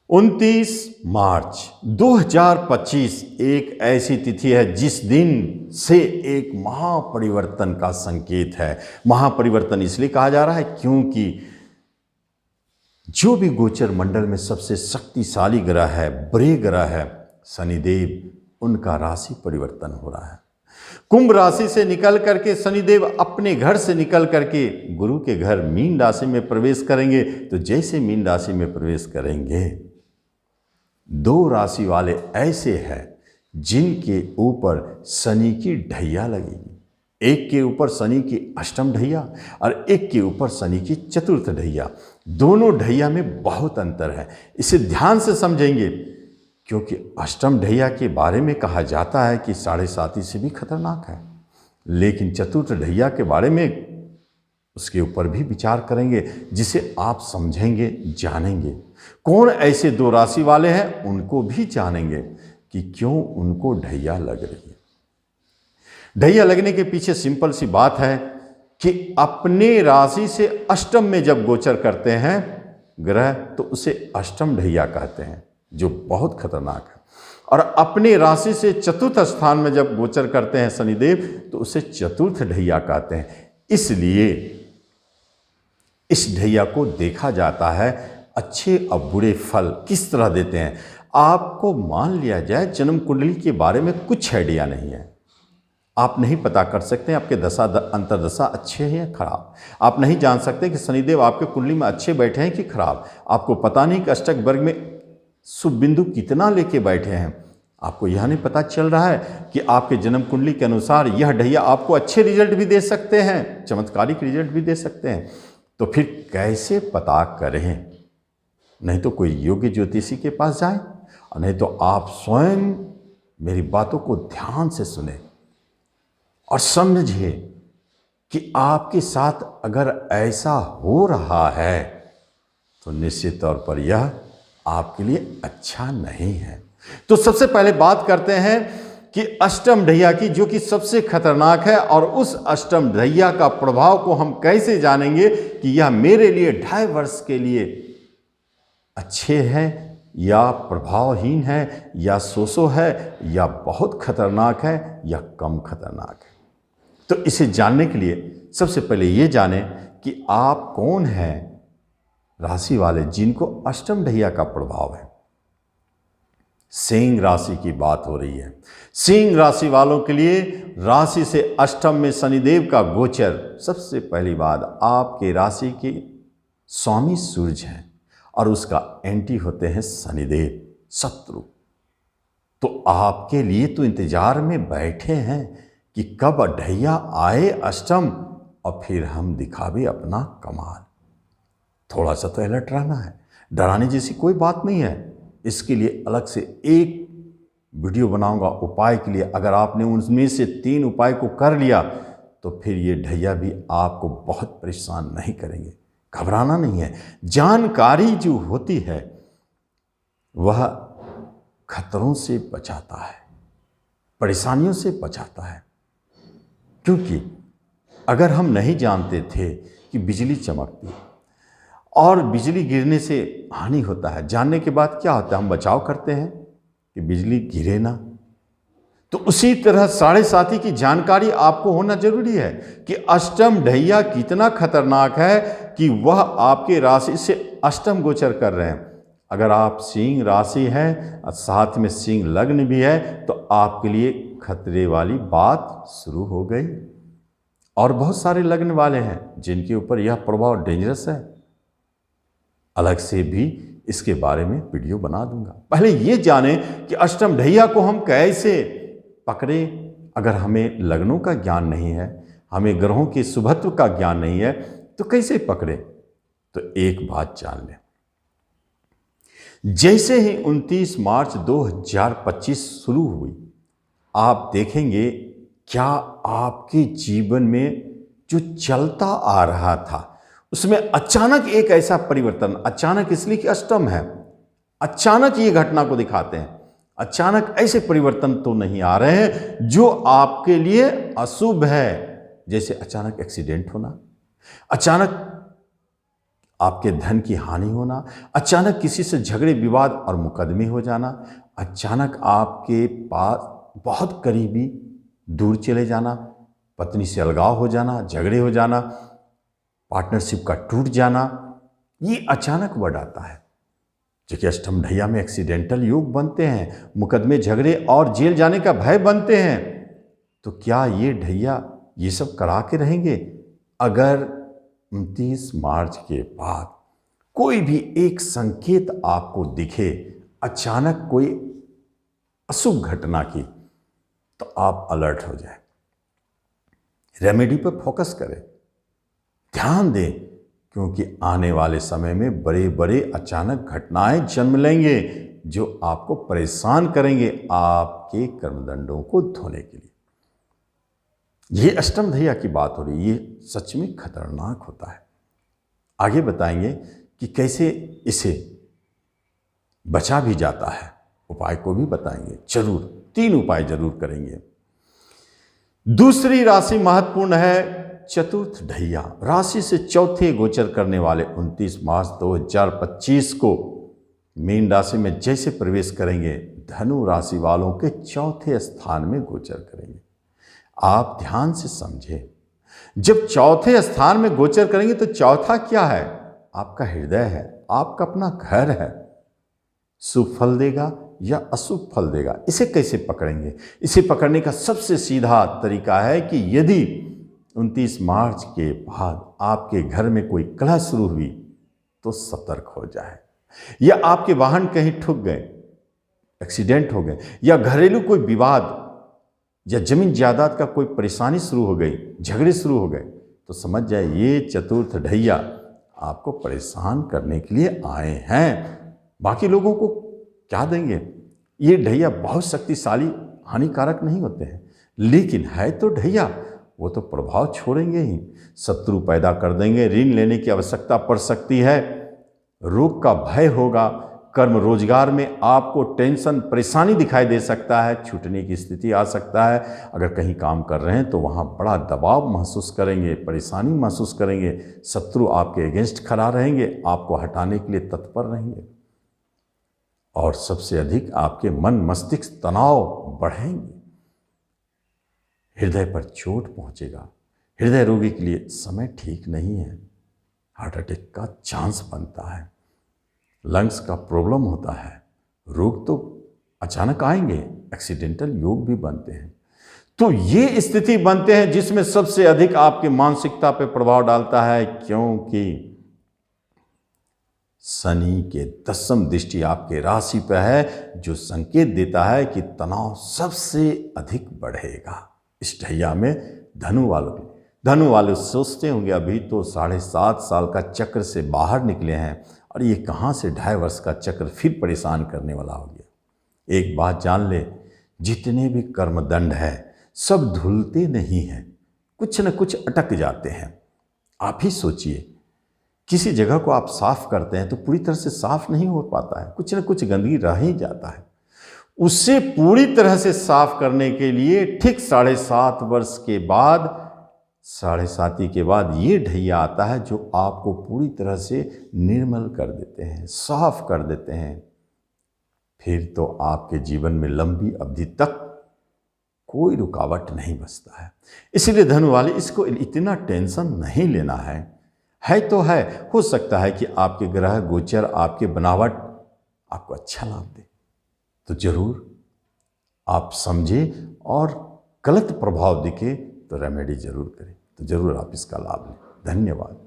29 मार्च 2025 एक ऐसी तिथि है जिस दिन से एक महापरिवर्तन का संकेत है। महापरिवर्तन इसलिए कहा जा रहा है क्योंकि जो भी गोचर मंडल में सबसे शक्तिशाली ग्रह है, बड़े ग्रह है शनिदेव, उनका राशि परिवर्तन हो रहा है। कुंभ राशि से निकल करके शनिदेव अपने घर से निकल करके गुरु के घर मीन राशि में प्रवेश करेंगे। तो जैसे मीन राशि में प्रवेश करेंगे, दो राशि वाले ऐसे हैं जिनके ऊपर शनि की ढैया लगेगी। एक के ऊपर शनि की अष्टम ढैया और एक के ऊपर शनि की चतुर्थ ढैया। दोनों ढैया में बहुत अंतर है, इसे ध्यान से समझेंगे क्योंकि अष्टम ढैया के बारे में कहा जाता है कि 7.5 से भी खतरनाक है, लेकिन चतुर्थ ढैया के बारे में उसके ऊपर भी विचार करेंगे जिसे आप समझेंगे, जानेंगे। कौन ऐसे दो राशि वाले हैं उनको भी जानेंगे कि क्यों उनको ढैया लग रही है। ढैया लगने के पीछे सिंपल सी बात है कि अपने राशि से अष्टम में जब गोचर करते हैं ग्रह तो उसे अष्टम ढैया कहते हैं, जो बहुत खतरनाक है। और अपने राशि से चतुर्थ स्थान में जब गोचर करते हैं शनिदेव तो उसे चतुर्थ ढैया कहते हैं। इसलिए इस ढैया को देखा जाता है अच्छे और बुरे फल किस तरह देते हैं। आपको मान लिया जाए जन्म कुंडली के बारे में कुछ आइडिया नहीं है, आप नहीं पता कर सकते हैं आपके दशा अंतरदशा अच्छे हैं या खराब। आप नहीं जान सकते कि शनिदेव आपके कुंडली में अच्छे बैठे हैं कि खराब। आपको पता नहीं कि अष्टक वर्ग में शुभ बिंदु कितना लेके बैठे हैं। आपको यह नहीं पता चल रहा है कि आपके जन्म कुंडली के अनुसार यह ढैया आपको अच्छे रिजल्ट भी दे सकते हैं, चमत्कारिक रिजल्ट भी दे सकते हैं। तो फिर कैसे पता करें? नहीं तो कोई योग्य ज्योतिषी के पास जाएं और नहीं तो आप स्वयं मेरी बातों को ध्यान से सुने और समझिए कि आपके साथ अगर ऐसा हो रहा है तो निश्चित तौर पर यह आपके लिए अच्छा नहीं है। तो सबसे पहले बात करते हैं कि अष्टम ढैया की, जो कि सबसे खतरनाक है, और उस अष्टम ढैया का प्रभाव को हम कैसे जानेंगे कि यह मेरे लिए 2.5 वर्ष के लिए अच्छे हैं या प्रभावहीन है या सो है या बहुत खतरनाक है या कम खतरनाक है। तो इसे जानने के लिए सबसे पहले ये जानें कि आप कौन हैं राशि वाले जिनको अष्टम ढैया का प्रभाव है। सिंह राशि की बात हो रही है। सिंह राशि वालों के लिए राशि से अष्टम में शनिदेव का गोचर, सबसे पहली बात आपके राशि के स्वामी सूर्य हैं और उसका एंटी होते हैं शनिदेव, शत्रु। तो आपके लिए तो इंतजार में बैठे हैं कि कब ढैया आए अष्टम और फिर हम दिखा भी अपना कमाल। थोड़ा सा तो अलर्ट रहना है, डराने जैसी कोई बात नहीं है। इसके लिए अलग से एक वीडियो बनाऊंगा उपाय के लिए। अगर आपने उनमें से 3 उपाय को कर लिया तो फिर ये ढैया भी आपको बहुत परेशान नहीं करेंगे। घबराना नहीं है। जानकारी जो होती है वह खतरों से बचाता है, परेशानियों से बचाता है। क्योंकि अगर हम नहीं जानते थे कि बिजली चमकती और बिजली गिरने से हानि होता है, जानने के बाद क्या होता है, हम बचाव करते हैं कि बिजली गिरे ना। तो उसी तरह 7.5 की जानकारी आपको होना जरूरी है कि अष्टम ढैया कितना खतरनाक है कि वह आपके राशि से अष्टम गोचर कर रहे हैं। अगर आप सिंह राशि हैं और साथ में सिंह लग्न भी है तो आपके लिए खतरे वाली बात शुरू हो गई। और बहुत सारे लग्न वाले हैं जिनके ऊपर यह प्रभाव डेंजरस है। अलग से भी इसके बारे में वीडियो बना दूंगा। पहले ये जाने कि अष्टम ढैया को हम कैसे पकड़े। अगर हमें लग्नों का ज्ञान नहीं है, हमें ग्रहों के शुभत्व का ज्ञान नहीं है, तो कैसे पकड़े? तो एक बात जान लें, जैसे ही 29 मार्च 2025 शुरू हुई, आप देखेंगे क्या आपके जीवन में जो चलता आ रहा था उसमें अचानक एक ऐसा परिवर्तन, अचानक इसलिए कि अष्टम है, अचानक ये घटना को दिखाते हैं। अचानक ऐसे परिवर्तन तो नहीं आ रहे हैं जो आपके लिए अशुभ है, जैसे अचानक एक्सीडेंट होना, अचानक आपके धन की हानि होना, अचानक किसी से झगड़े विवाद और मुकदमे हो जाना, अचानक आपके पास बहुत करीबी दूर चले जाना, पत्नी से अलगाव हो जाना, झगड़े हो जाना, पार्टनरशिप का टूट जाना, ये अचानक वर्ड आता है। जो कि अष्टम ढैया में एक्सीडेंटल योग बनते हैं, मुकदमे झगड़े और जेल जाने का भय बनते हैं। तो क्या ये ढैया ये सब करा के रहेंगे? अगर 29 मार्च के बाद कोई भी एक संकेत आपको दिखे अचानक कोई अशुभ घटना की, तो आप अलर्ट हो जाए, रेमेडी पर फोकस करें, ध्यान दें, क्योंकि आने वाले समय में बड़े बड़े अचानक घटनाएं जन्म लेंगे जो आपको परेशान करेंगे आपके कर्मदंडों को धोने के लिए। ये अष्टम ढैया की बात हो रही है, ये सच में खतरनाक होता है। आगे बताएंगे कि कैसे इसे बचा भी जाता है, उपाय को भी बताएंगे। जरूर 3 उपाय जरूर करेंगे। दूसरी राशि महत्वपूर्ण है चतुर्थ ढैया। राशि से चौथे गोचर करने वाले 29 मार्च 2025 को मीन राशि में जैसे प्रवेश करेंगे, धनु राशि वालों के चौथे स्थान में गोचर करेंगे। आप ध्यान से समझें, जब चौथे स्थान में गोचर करेंगे तो चौथा क्या है? आपका हृदय है, आपका अपना घर है। शुभ फल देगा या अशुभ फल देगा, इसे कैसे पकड़ेंगे? इसे पकड़ने का सबसे सीधा तरीका है कि यदि 29 मार्च के बाद आपके घर में कोई कलह शुरू हुई तो सतर्क हो जाए, या आपके वाहन कहीं ठुक गए, एक्सीडेंट हो गए, या घरेलू कोई विवाद या जमीन जायदाद का कोई परेशानी शुरू हो गई, झगड़े शुरू हो गए, तो समझ जाए ये चतुर्थ ढैया आपको परेशान करने के लिए आए हैं। बाकी लोगों को क्या देंगे? ये ढैया बहुत शक्तिशाली, हानिकारक नहीं होते हैं, लेकिन है तो ढैया, वो तो प्रभाव छोड़ेंगे ही, शत्रु पैदा कर देंगे, ऋण लेने की आवश्यकता पड़ सकती है, रोग का भय होगा, कर्म रोजगार में आपको टेंशन परेशानी दिखाई दे सकता है, छूटने की स्थिति आ सकता है। अगर कहीं काम कर रहे हैं तो वहाँ बड़ा दबाव महसूस करेंगे, परेशानी महसूस करेंगे, शत्रु आपके अगेंस्ट खड़ा रहेंगे, आपको हटाने के लिए तत्पर रहेंगे, और सबसे अधिक आपके मन मस्तिष्क तनाव बढ़ेंगे, हृदय पर चोट पहुंचेगा। हृदय रोगी के लिए समय ठीक नहीं है, हार्ट अटैक का चांस बनता है, लंग्स का प्रॉब्लम होता है, रोग तो अचानक आएंगे, एक्सीडेंटल योग भी बनते हैं। तो ये स्थिति बनते हैं जिसमें सबसे अधिक आपके मानसिकता पे प्रभाव डालता है, क्योंकि शनि के 10वीं दृष्टि आपके राशि पर है, जो संकेत देता है कि तनाव सबसे अधिक बढ़ेगा इस ढैया में। धनु वाले सोचते होंगे अभी तो 7.5 साल का चक्र से बाहर निकले हैं और ये कहाँ से 2.5 वर्ष का चक्र फिर परेशान करने वाला हो गया। एक बात जान ले, जितने भी कर्मदंड है सब धुलते नहीं हैं, कुछ न कुछ अटक जाते हैं। आप ही सोचिए, किसी जगह को आप साफ करते हैं तो पूरी तरह से साफ नहीं हो पाता है, कुछ न कुछ गंदगी रह ही जाता है। उससे पूरी तरह से साफ करने के लिए ठीक 7.5 वर्ष के बाद, 7.5 के बाद ये ढैया आता है जो आपको पूरी तरह से निर्मल कर देते हैं, साफ कर देते हैं। फिर तो आपके जीवन में लंबी अवधि तक कोई रुकावट नहीं बचता है। इसलिए धनु वाले इसको इतना टेंशन नहीं लेना है तो है। हो सकता है कि आपके ग्रह गोचर, आपके बनावट आपको अच्छा लाभ दे, तो जरूर आप समझें, और गलत प्रभाव दिखे तो रेमेडी जरूर करें, तो जरूर आप इसका लाभ लें। धन्यवाद।